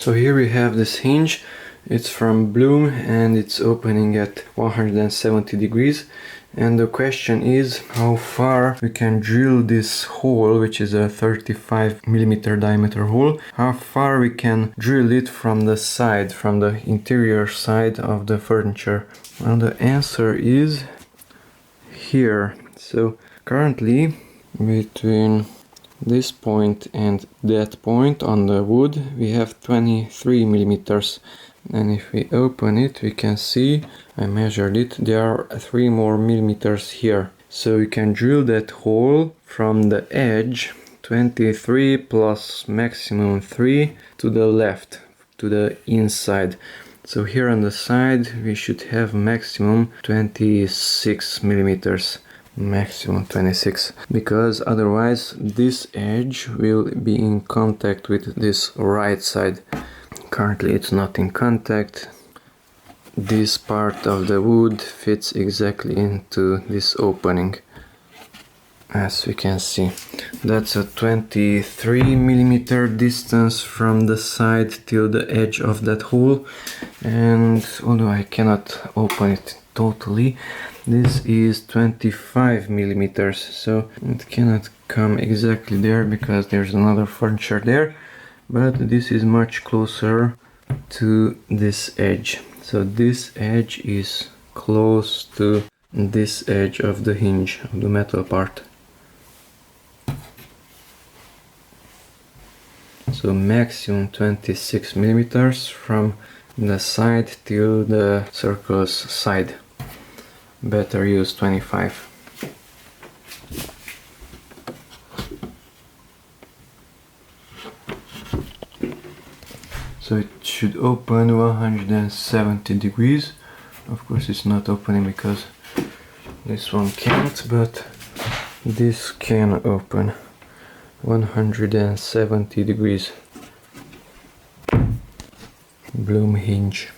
So here we have this hinge. It's from Blum and it's opening at 170 degrees. And the question is how far we can drill this hole, which is a 35mm diameter hole. How far we can drill it from the side, from the interior side of the furniture. Well, the answer is here. So currently between this point and that point on the wood we have 23mm. And if we open it, we can see, I measured it, there are 3 more millimeters here. So we can drill that hole from the edge, 23 plus maximum 3, to the left, to the inside. So here on the side we should have maximum 26 millimeters. Maximum 26, because otherwise this edge will be in contact with this right side. Currently it's not in contact. This part of the wood fits exactly into this opening, as we can see. That's a 23mm distance from the side till the edge of that hole, and although I cannot open it totally, this is 25mm, so it cannot come exactly there because there's another furniture there, but this is much closer to this edge. So this edge is close to this edge of the hinge, of the metal part. So maximum 26mm from the side till the circle's side. Better use 25. So it should open 170 degrees. Of course it's not opening because this one can't, but this can open 170 degrees. Blum hinge.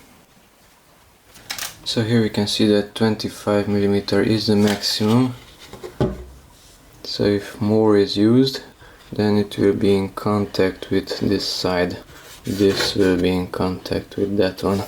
So here we can see that 25mm is the maximum. So if more is used, then it will be in contact with this side. This will be in contact with that one.